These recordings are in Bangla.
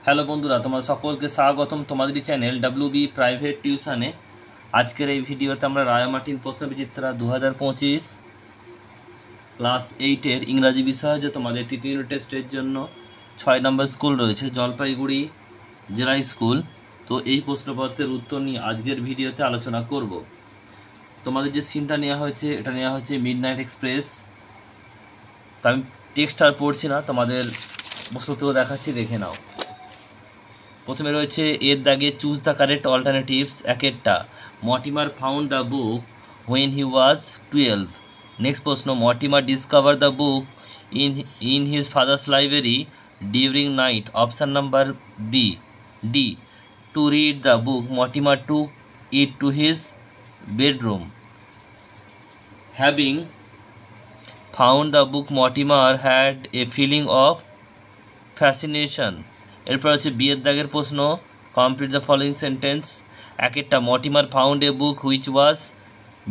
হ্যালো বন্ধুরা, তোমাদের সকলকে স্বাগতম তোমাদের চ্যানেল WB প্রাইভেট টিউশনে। আজকের এই ভিডিওতে আমরা রায়মার্টিন প্রশ্নবিচিত্রা 2025 ক্লাস 8-এর ইংরাজি বিষয় যে তোমাদের তৃতীয় ইউনিট টেস্টের জন্য 6 নম্বর স্কুল রয়েছে, জলপাইগুড়ি জেলা স্কুল। তো এই প্রশ্নপত্রের উত্তর নিয়ে আজকের ভিডিওতে আলোচনা করব। তোমাদের যে সিনটা নেওয়া হয়েছে, এটা নেওয়া হয়েছে মিডনাইট এক্সপ্রেস। তো আমি টেক্সট আর পড়ছি না, তোমাদের প্রশ্নতেও দেখাচ্ছি, দেখে নাও। প্রথমে রয়েছে এর দাগে চুজ দ্য কারেক্ট অল্টারনেটিভস। একেরটা, Mortimer found the book when he was 12। Next প্রশ্ন, Mortimer discover the book in his father's library during night. Option number B D, to read the book Mortimer took it to his bedroom. Having found the book Mortimer had a feeling of fascination. এরপর হচ্ছে বিয়ের দাগের প্রশ্ন, কমপ্লিট দ্য ফলোয়িং সেন্টেন্স। একেরটা, Mortimer found a book which was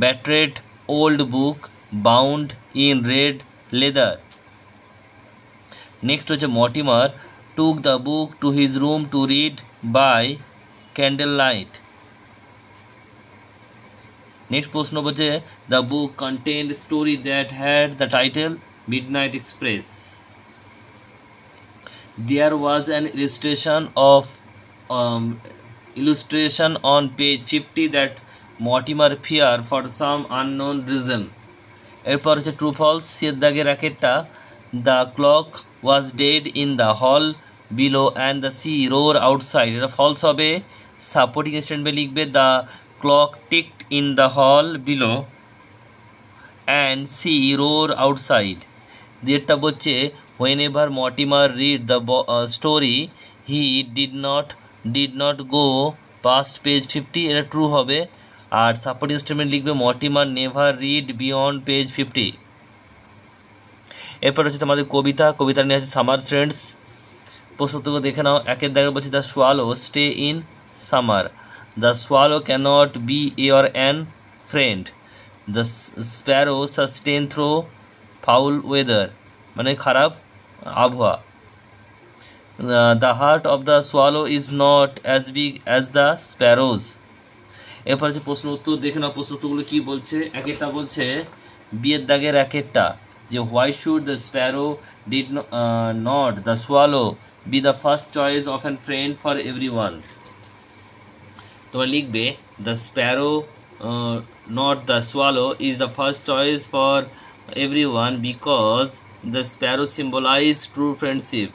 ব্যাট্রেড old book bound in red leather. Next হচ্ছে Mortimer took the book to his room to read by candle light. Next প্রশ্ন হচ্ছে the book contained story that had the title midnight express. There was an illustration on page 50 that Mortimer feared for some unknown reason. এরপর হচ্ছে ট্রু ফলস। এর দাগের একেরটা, the clock was dead in the hall below and the sea roar outside. এটা ফলস হবে। সাপোর্টিং স্টেটমেন্ট লিখবে the clock ticked in the hall below and sea roar outside. দেড়টা বলছে whenever Mortimer read the story he did not go past page 50। এটা ট্রু হবে। আর সাপোর্টিং স্টেটমেন্ট লিখবে Mortimer never read beyond page 50। এরপর হচ্ছে তোমাদের কবিতা নিয়ে আছে সামার ফ্রেন্ডস। প্রশ্নটুকু দেখে নাও। একের দাগে বলছে the swallow stay in summer. The swallow cannot be your an friend. The sparrow sustain through foul weather, মানে খারাপ আবহাওয়া। The heart of the swallow is not as big as the sparrow's. এরপর হচ্ছে প্রশ্ন উত্তর দেখে নাও। প্রশ্ন উত্তরগুলো কী বলছে। একেরটা বলছে বিয়ের দাগের একেরটা, যে why should the Sparrow did not the swallow B the first choice of an friend for every one. তোমরা লিখবে the Sparrow not the swallow is the first choice for every one because the sparrow symbolize true friendship,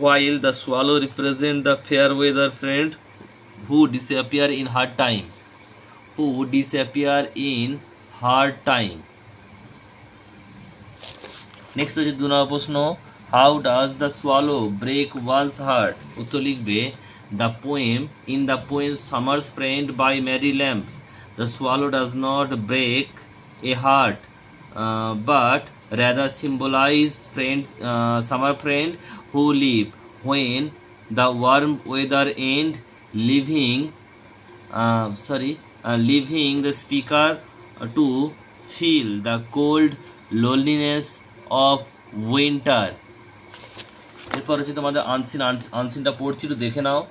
while the swallow represent the fair weather friend who disappear in hard time. Next হচ্ছে 2 নম্বর প্রশ্ন, how does the swallow break one's heart? উত্তর লিখবে the poem Summer's Friend by Mary Lamb. The swallow does not break a heart but rather symbolized summer friend who live when the warm weather end, leaving the speaker to feel the cold loneliness of winter. এরপর হচ্ছে তোমাদের আনসিনটা পড়ছি, একটু দেখে নাও।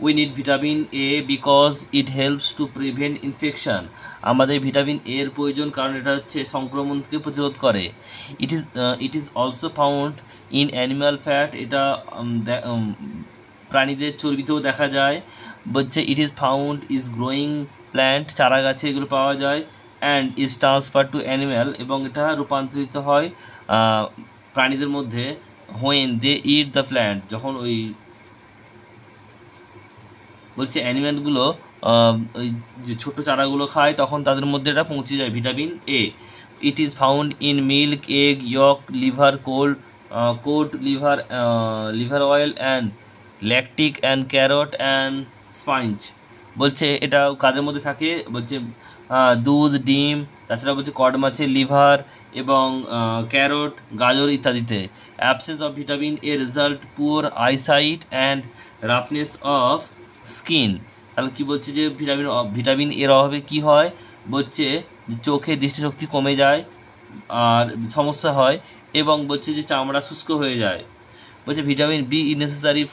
We need vitamin A because it helps to prevent infection. আমাদের ভিটামিন A এর প্রয়োজন কারণ এটা হচ্ছে সংক্রমণ থেকে প্রতিরোধ করে। It is also found in animal fat. এটা প্রাণীদের চর্বিতেও দেখা যায়। বলছে it is found is growing plant, চারা গাছে এগুলো পাওয়া যায়। and is transferred to animal, এবং এটা রূপান্তরিত হয় প্রাণীদের মধ্যে when they eat the plant, যখন ওই বলছে অ্যানিম্যালগুলো ওই যে ছোটো চারাগুলো খায় তখন তাদের মধ্যে এটা পৌঁছে যায় vitamin A. It is found in milk, egg, yolk, liver, cod, liver oil and lactic and carrot and spinach. বলছে এটা কাজের মধ্যে থাকে, বলছে দুধ, ডিম, তাছাড়া বলছে কড মাছের লিভার এবং ক্যারট, গাজর ইত্যাদিতে। Absence of vitamin A result poor eyesight and roughness of skin. তাহলে কী বলছে যে ভিটামিন এর অভাবে কী হয়, বলছে যে চোখে দৃষ্টিশক্তি কমে যায় আর সমস্যা হয়, এবং বলছে যে চামড়া শুষ্ক হয়ে যায়। বলছে vitamin B is necessary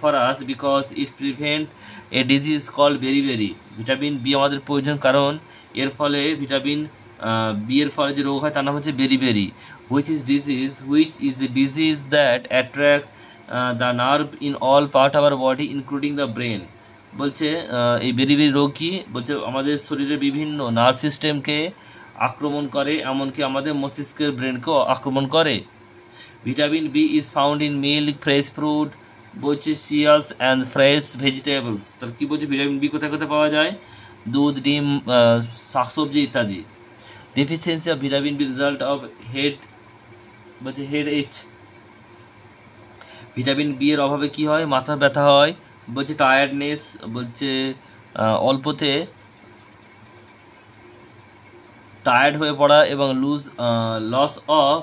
for us because it prevent a disease call beriberi. Vitamin B আমাদের প্রয়োজন কারণ এর ফলে ভিটামিন বি এর ফলে যে রোগ হয় তার নাম হচ্ছে beriberi, which is a disease that attract the nerve in all part of our body including the brain। বলছে এই বেরিবেরি রোগ কি, বলছে আমাদের শরীরের বিভিন্ন নার্ভ সিস্টেমকে আক্রমণ করে, এমনকি আমাদের মস্তিষ্কের ব্রেনকেও আক্রমণ করে। Vitamin B is found in milk, fresh fruit, বলছে সিরিয়ালস অ্যান্ড ফ্রেশ ভেজিটেবলস। তাহলে কী বলছে ভিটামিন বি কোথায় কোথায় পাওয়া যায়, দুধ, ডিম, শাকসবজি ইত্যাদি। Deficiency of vitamin B result of বলছে হেড এইচ। ভিটামিন বি এর অভাবে কি হয়, মাথা ব্যথা হয়, বলছে টায়ার্ডনেস, বলছে অল্পতে টায়ার্ড হয়ে পড়া এবং লস অফ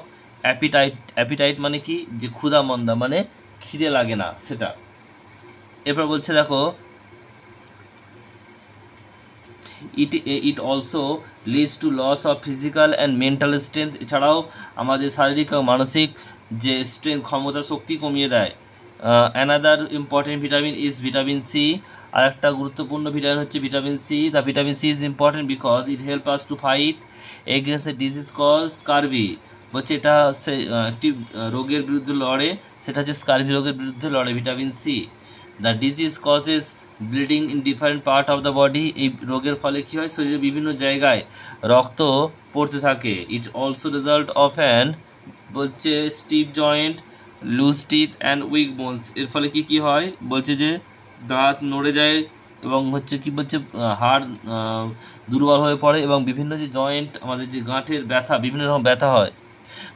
অ্যাপিটাইট মানে কি, যে ক্ষুধা মন্দা মানে খিদে লাগে না সেটা। এরপর বলছে দেখো it also leads to loss of physical and mental strength. এছাড়াও আমাদের শারীরিক ও মানসিক যে স্ট্রেংথ, ক্ষমতা, শক্তি কমিয়ে দেয়। Another important vitamin is vitamin C. আর একটা গুরুত্বপূর্ণ ভিটামিন হচ্ছে vitamin C. The vitamin C is important because it help us to fight against a disease cause scurvy. বলছে এটা একটি রোগের বিরুদ্ধে লড়ে, সেটা হচ্ছে স্কারভি রোগের বিরুদ্ধে লড়ে vitamin C. The disease causes bleeding in different part of the body. এই রোগের ফলে কী হয়, শরীরের বিভিন্ন জায়গায় রক্ত পড়তে থাকে। It also result of an বলছে stiff joint, loose teeth and weak bones. এর ফলে কি হয়, বলছে যে দাঁত নড়ে যায় এবং হচ্ছে কি বলছে হাড় দুর্বল হয়ে পড়ে এবং বিভিন্ন যে জয়েন্ট আমাদের যে গাঁটের ব্যথা, বিভিন্ন রকম ব্যথা হয়।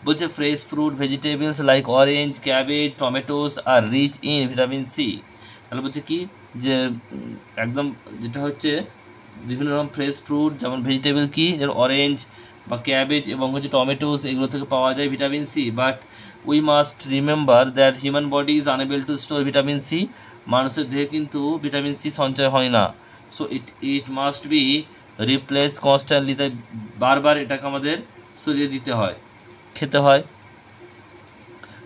বলছে fresh fruit vegetables like orange, cabbage, tomatoes are rich in vitamin C. তাহলে বলছে কি যে একদম যেটা হচ্ছে বিভিন্ন রকম ফ্রেশ ফ্রুট যেমন ভেজিটেবল কি, যেমন অরেঞ্জ বা ক্যাবেজ এবং হচ্ছে টমেটোস, এগুলো থেকে পাওয়া যায় vitamin C. But we must remember that human body is unable to store vitamin C. মানুষের দেহে কিন্তু ভিটামিন সি সঞ্চয় হয় না। So it must be replace constantly. তাই বারবার এটাকে আমাদের শরীরে দিতে হয়, খেতে হয়।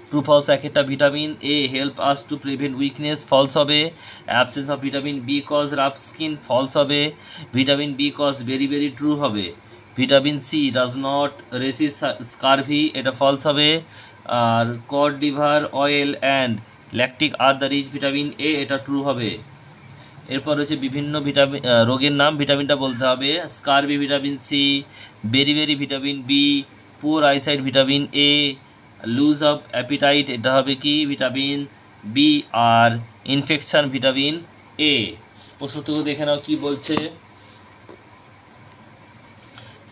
ট্রু ফলস, একটা vitamin A help us to prevent weakness, false হবে। Absence of vitamin B cause rough skin, false হবে। Vitamin B cause very true হবে। Vitamin C does not resist scurvy, এটা ফলস হবে। আর cod liver oil and lactic are the rich vitamin A, এটা ট্রু হবে। এরপর হচ্ছে বিভিন্ন ভিটামিন রোগের নাম, ভিটামিনটা বলতে হবে। Scurvy vitamin C, beriberi vitamin B, poor eyesight vitamin A, loss of appetite এটা হবে কি ভিটামিন বি, আর ইনফেকশন ভিটামিন এ। প্রশ্নটুকু দেখে নাও কি বলছে।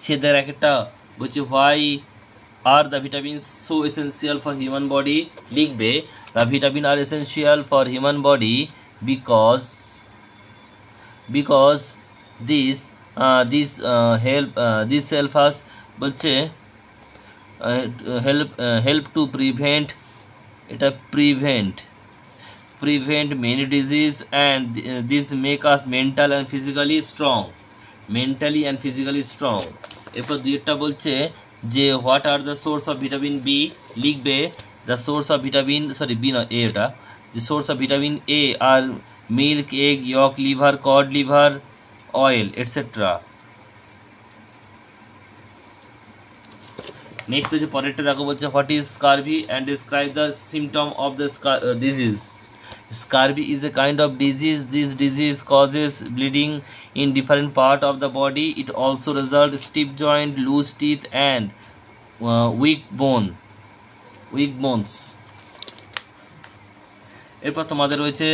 সেদের একটা বলছে why are the vitamin so essential for human body. লিখবে the vitamin are essential for human body because this help us বলছে help to prevent এটা prevent many disease and this make us mentally and physically strong। এরপর দুইটা বলছে যে what are the source of vitamin B. লিখবে the source of vitamin B না এ, এটা the source of vitamin A are milk, egg, yolk, liver, cod liver, oil, etc. Next হচ্ছে পরেরটা দেখো, বলছে what is scurvy and describe the symptom of the disease. Scurvy is a kind of disease. This disease causes bleeding in different part of the body. It also results stiff joint, loose teeth and weak bones. এরপর তোমাদের রয়েছে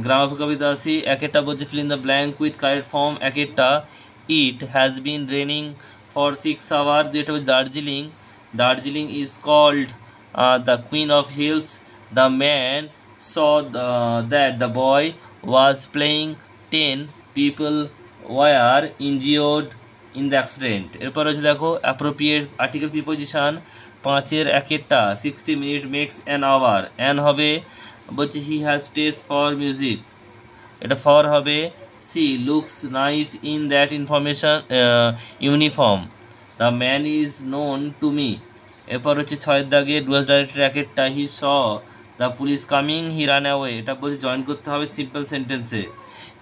গ্রামার কবিতা আসি। একটা বলছে fill in the blank with correct form. একটা it has been raining for 6 hours। যেটা হচ্ছে Darjeeling is called the queen of hills. The man saw that the boy was playing 10 people were injured in the accident। এরপর হচ্ছে দেখো অ্যাপ্রোপ্রিয়েট আর্টিকেল প্রিপোজিশন 5-এর একটা 60 minutes makes an hour। An হবে বলছে he has taste for music, এটা ফর হবে। She looks nice in that uniform. The man is known to me. এরপর হচ্ছে 6-এর দাগে ডুয়াস ডাইরেক্টর একটা he saw the police coming he ran away, এটা বলছে জয়েন করতে হবে সিম্পল সেন্টেন্সে।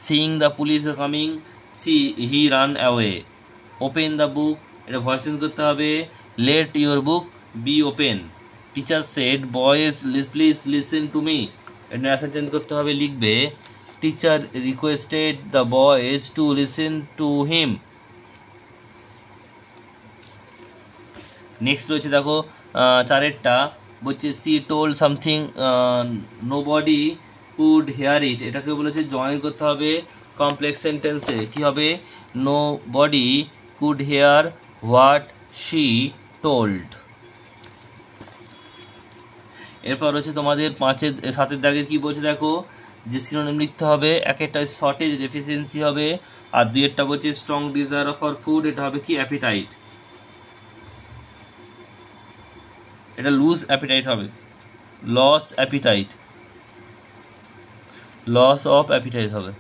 Seeing the police coming he ran away. Open the book, এটা ভয়েস চেঞ্জ করতে হবে let your book be open. Teacher said boys please listen to me, এটা অ্যাসাইন চেঞ্জ করতে হবে, লিখবে teacher requested the boys to listen to him. Next রয়েছে দেখো চারেরটা, বলছে she told something nobody could hear it, এটাকে বলেছে জয়েন করতে হবে কমপ্লেক্স সেন্টেন্সে। কী হবে? Nobody could hear what she told. এরপর হচ্ছে তোমাদের 5-7 দাগে কী বলছে দেখো, যে সিনোনিম লিখতে হবে। একটা শর্টেজ ডেফিসিয়েন্সি হবে, আর 2-টা বলছে স্ট্রং ডিজায়ার ফর ফুড, এটা হবে কি অ্যাপিটাইট, এটা লুজ অ্যাপিটাইট হবে, loss appetite, loss of appetite হবে।